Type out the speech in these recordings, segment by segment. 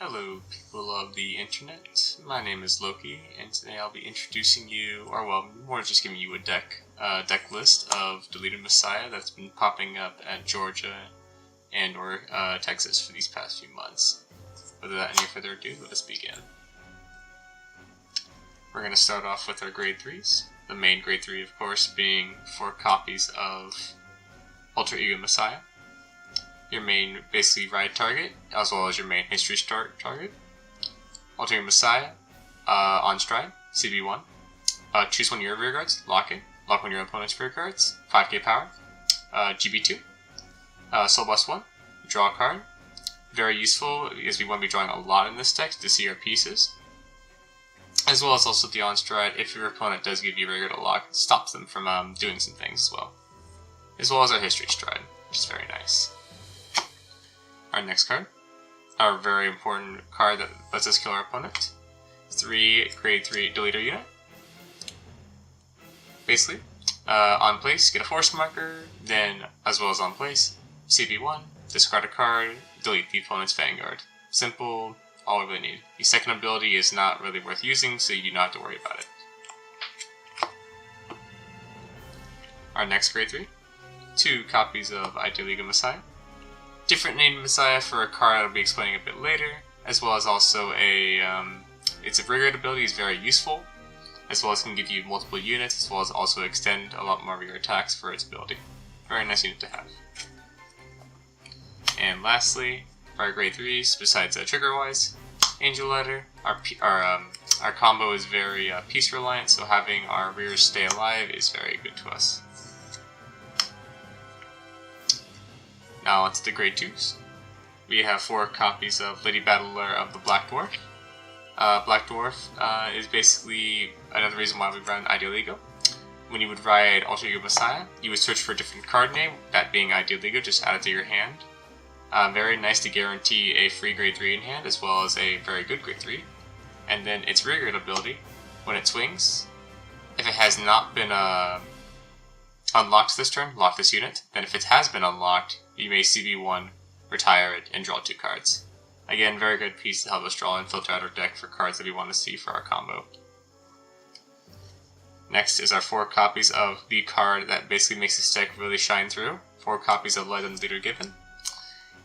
Hello people of the internet, my name is Loki, and today I'll be introducing you, or well, more just giving you a deck list of Deletor Messiah that's been popping up at Georgia and or Texas for these past few months. Without any further ado, let us begin. We're going to start off with our grade 3s, the main grade 3 of course being 4 copies of Alter Ego Messiah. Your main basically ride target, as well as your main history start target. Alter Ego Messiah, on stride, CB1. Choose one of your rear guards, lock it. Lock one of your opponent's rear guards, 5k power. GB2. Soul Blast 1, draw a card. Very useful, because we want to be drawing a lot in this deck to see our pieces. As well as also the on stride, if your opponent does give you a rear guard a lock, it stops them from doing some things as well. As well as our history stride, which is very nice. Our next card, our very important card that lets us kill our opponent. 3 grade 3 Deletor unit. Basically, on place, get a force marker, then, as well as on place, CB1, discard a card, delete the opponent's Vanguard. Simple, all we really need. The second ability is not really worth using, so you do not have to worry about it. Our next grade 3, 2 copies of Alter Ego Messiah. Different named Messiah for a card I'll be explaining a bit later, as well as also its rear ability is very useful, as well as can give you multiple units, as well as also extend a lot more of your attacks for its ability. Very nice unit to have. And lastly, for our grade 3s, besides trigger-wise, Angel Letter. Our combo is very piece reliant, so having our rears stay alive is very good to us. Now onto the grade 2s. We have 4 copies of Lady Battler of the Black Dwarf. Black Dwarf is basically another reason why we run Alter Ego. When you would ride Alter Ego Messiah, you would search for a different card name, that being Alter Ego, just add it to your hand. Very nice to guarantee a free grade 3 in hand, as well as a very good grade 3. And then its rear guard ability, when it swings, if it has not been unlocked this turn, lock this unit. Then if it has been unlocked, you may CB1, retire it, and draw 2 cards. Again, very good piece to help us draw and filter out our deck for cards that we want to see for our combo. Next is our 4 copies of the card that basically makes this deck really shine through. 4 copies of Legend Leader Given.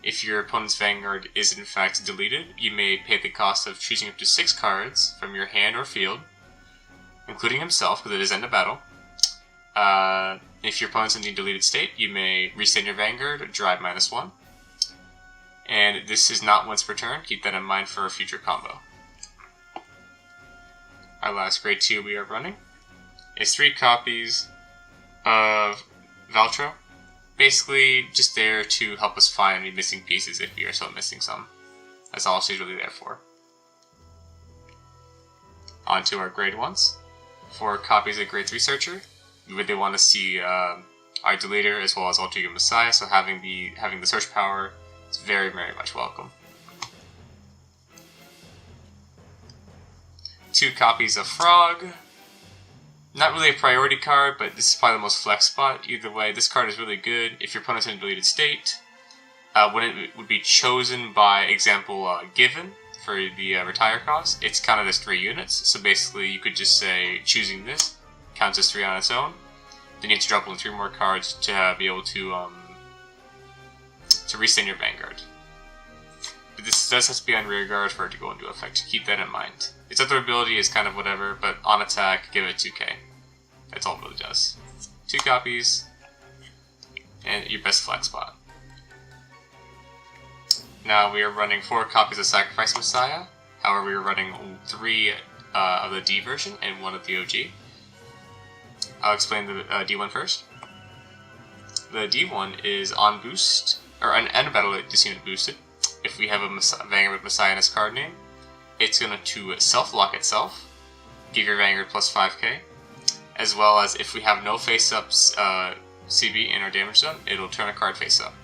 If your opponent's Vanguard is in fact deleted, you may pay the cost of choosing up to 6 cards from your hand or field, including himself, because it is end of battle. If your opponent's in the deleted state, you may resend your Vanguard, drive -1. And this is not once per turn, keep that in mind for a future combo. Our last grade 2 we are running is 3 copies of Valtro. Basically, just there to help us find any missing pieces if we are still missing some. That's all she's really there for. On to our grade 1s. 4 copies of grade 3 Searcher. They want to see our Deletor as well as Alter Ego Messiah, so having the search power is very, very much welcome. 2 copies of Frog. Not really a priority card, but this is probably the most flex spot. Either way, this card is really good if your opponent's in a deleted state. When it would be chosen by example given for the retire cost, it's counted as 3 units. So basically, you could just say choosing this counts as 3 on its own. Then you have to drop only 3 more cards to be able to resend your Vanguard. But this does have to be on rear guard for it to go into effect. Keep that in mind. Its other ability is kind of whatever, but on attack, give it 2k. That's all it really does. 2 copies, and your best flag spot. Now we are running 4 copies of Sacrifice Messiah. However, we are running 3 of the D version and 1 of the OG. I'll explain the D1 first. The D1 is on boost, or an end of battle this unit boosted. If we have a Vanguard with Messiah in its card name, it's going to self-lock itself, give your Vanguard plus 5k, as well as if we have no face-ups CB in our damage zone, it'll turn a card face-up.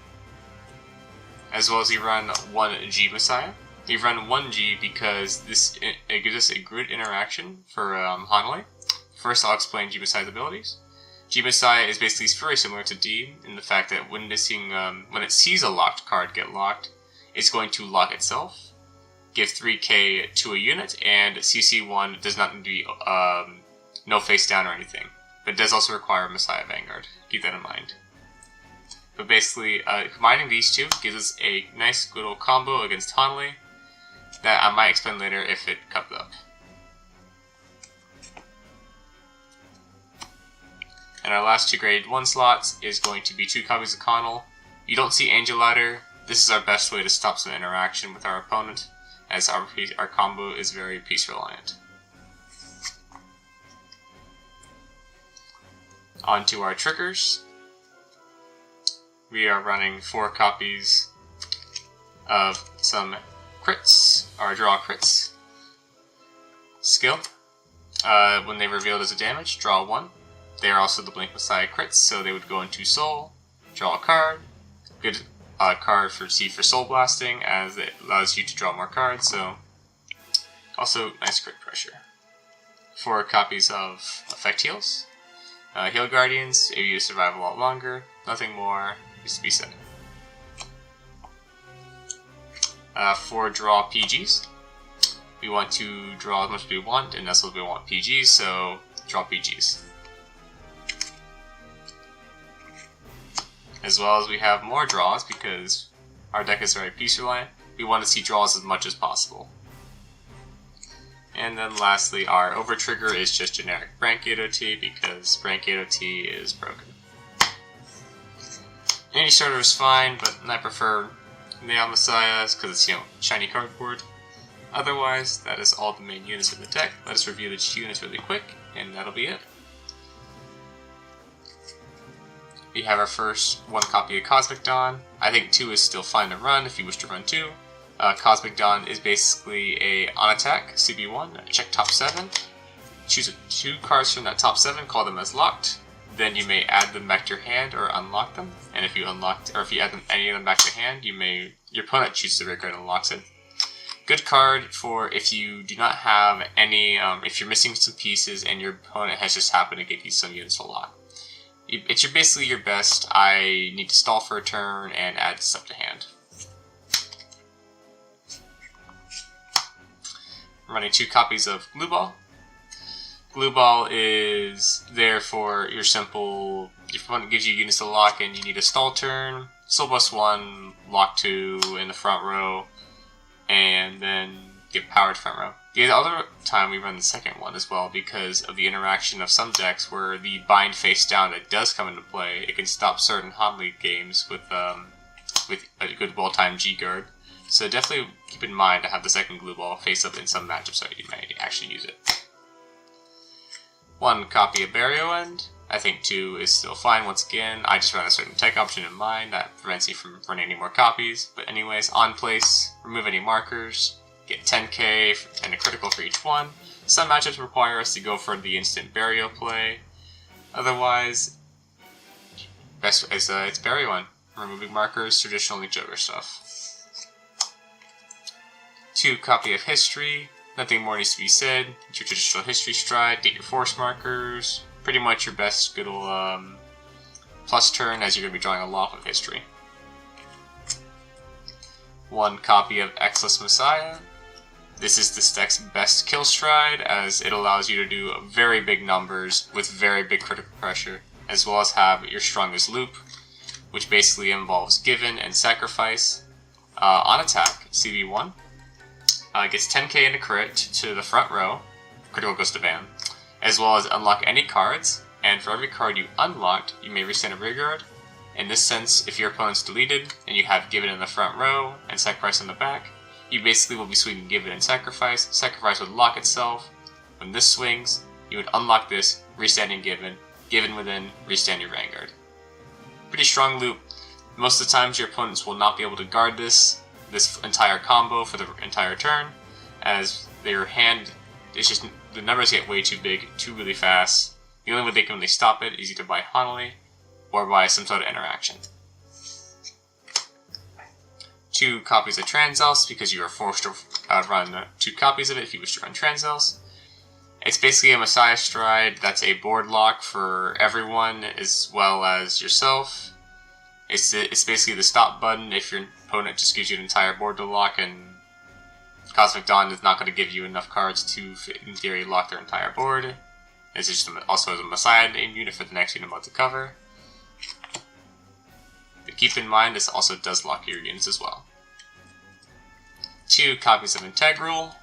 As well as you run 1 G Messiah. You run 1 G because it gives us a grid interaction for Hanoi. First, I'll explain G Messiah's abilities. G Messiah is basically very similar to D in the fact that when it sees a locked card get locked, it's going to lock itself. give 3k to a unit, and CC1 does not need to be no face down or anything. But it does also require Messiah Vanguard. Keep that in mind. But basically, combining these two gives us a nice little combo against Hanley that I might explain later if it comes up. And our last two grade 1 slots is going to be 2 copies of Connell. You don't see Angel Ladder. This is our best way to stop some interaction with our opponent, as our combo is very piece reliant. On to our triggers. We are running 4 copies of some crits, or draw crits. Skill. When they revealed as a damage, draw 1. They are also the Blink Messiah crits, so they would go into Soul, draw a card. Good card for Soul Blasting, as it allows you to draw more cards, so also nice crit pressure. 4 copies of Effect Heals. Heal Guardians, able you to survive a lot longer. Nothing more is to be said. 4 draw PGs. We want to draw as much as we want, and that's what we want PGs, so draw PGs. As well as we have more draws, because our deck is very piece reliant, we want to see draws as much as possible. And then lastly, our over trigger is just generic Brank Gate OT, because Brank Gate OT is broken. Any starter is fine, but I prefer Neon Messiahs because it's, shiny cardboard. Otherwise, that is all the main units in the deck. Let us review the units really quick, and that'll be it. We have our first 1 copy of Cosmic Dawn. I think 2 is still fine to run if you wish to run 2. Cosmic Dawn is basically a on attack, CB1, check top 7. Choose 2 cards from that top 7, call them as locked. Then you may add them back to your hand or unlock them. And if you if you add any of them back to hand, your opponent chooses the rare card and unlocks it. Good card for if you do not have any, if you're missing some pieces and your opponent has just happened to give you some units to lock. It's basically your best. I need to stall for a turn and add stuff to hand. I'm running 2 copies of Glue Ball. Glue Ball is there for your simple, your opponent gives you units to lock and you need a stall turn, Soul Bust 1, lock 2 in the front row, and then get powered front row. The other time we run the second one as well because of the interaction of some decks where the bind face down that does come into play. It can stop certain Hanley games with a good well-timed G-Guard. So definitely keep in mind to have the second Glue Ball face up in some matchups so you may actually use it. 1 copy of Burial End. I think 2 is still fine. Once again, I just ran a certain tech option in mind that prevents you from running any more copies. But anyways, on place, remove any markers. Get 10k and a critical for each one. Some matchups require us to go for the instant burial play. Otherwise, best is it's Burial End. Removing markers, traditional Link Joker stuff. 2 copy of History. Nothing more needs to be said. It's your traditional History stride. Get your force markers. Pretty much your best good old plus turn as you're going to be drawing a lot of History. 1 copy of Exless Messiah. This is this deck's best kill stride, as it allows you to do very big numbers with very big critical pressure, as well as have your strongest loop, which basically involves Given and Sacrifice. On attack, CB1 gets 10k in a crit to the front row, critical goes to Van, as well as unlock any cards, and for every card you unlocked, you may restand a rear guard. In this sense, if your opponent's deleted, and you have Given in the front row and Sacrifice in the back, you basically will be swinging Given and Sacrifice. Sacrifice would lock itself. When this swings, you would unlock this, restanding Given, Given within, restand your Vanguard. Pretty strong loop. Most of the times your opponents will not be able to guard this entire combo for the entire turn, as their hand, it's just, the numbers get way too big, too really fast. The only way they can really stop it is either by Hanley, or by some sort of interaction. 2 copies of Transalz, because you are forced to run 2 copies of it if you wish to run Transalz. It's basically a Messiah stride that's a board lock for everyone as well as yourself. It's basically the stop button if your opponent just gives you an entire board to lock, and Cosmic Dawn is not going to give you enough cards to, in theory, lock their entire board. It's just also a Messiah named unit for the next unit mode to cover. But keep in mind, this also does lock your units as well. 2 copies of Integral.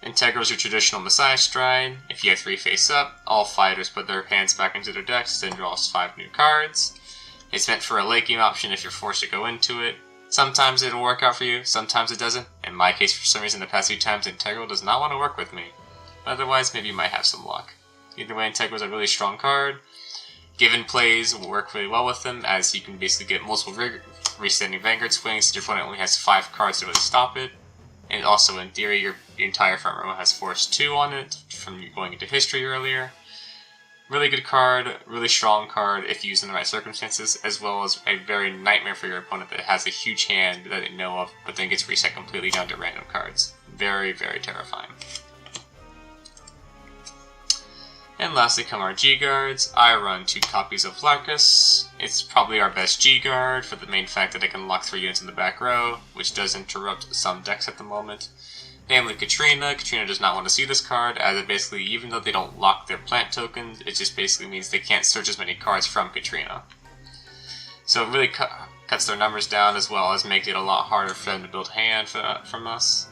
Integral is your traditional Messiah Stride. If you have 3 face up, all fighters put their hands back into their decks, then draws 5 new cards. It's meant for a late game option if you're forced to go into it. Sometimes it'll work out for you, sometimes it doesn't. In my case, for some reason, the past few times, Integral does not want to work with me. Otherwise, maybe you might have some luck. Either way, Integral is a really strong card. Given plays will work really well with them, as you can basically get multiple restanding Vanguard swings, so your opponent only has 5 cards to really stop it. And also, in theory, your entire front row has Force 2 on it, from you going into history earlier. Really good card, really strong card if used in the right circumstances, as well as a very nightmare for your opponent that has a huge hand that they know of, but then gets reset completely down to random cards. Very, very terrifying. And lastly come our G-Guards. I run 2 copies of Larkus. It's probably our best G-Guard for the main fact that it can lock 3 units in the back row, which does interrupt some decks at the moment. Namely Katrina. Katrina does not want to see this card, as it basically, even though they don't lock their plant tokens, it just basically means they can't search as many cards from Katrina. So it really cuts their numbers down, as well as makes it a lot harder for them to build hand from us.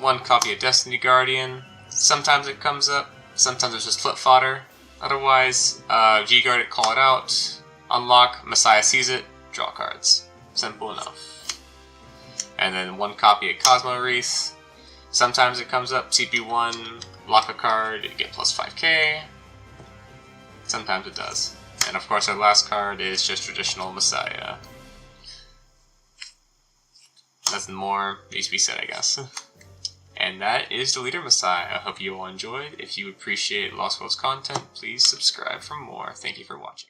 1 copy of Destiny Guardian. Sometimes it comes up, sometimes it's just flip fodder. Otherwise, G-Guard it, call it out, unlock, Messiah sees it, draw cards. Simple enough. And then 1 copy of Cosmo Wreath. Sometimes it comes up, CP1, lock a card, you get plus 5k. Sometimes it does. And of course our last card is just traditional Messiah. Nothing more needs to be said, I guess. And that is Deletor Messiah. I hope you all enjoyed. If you appreciate Lost Worlds content, please subscribe for more. Thank you for watching.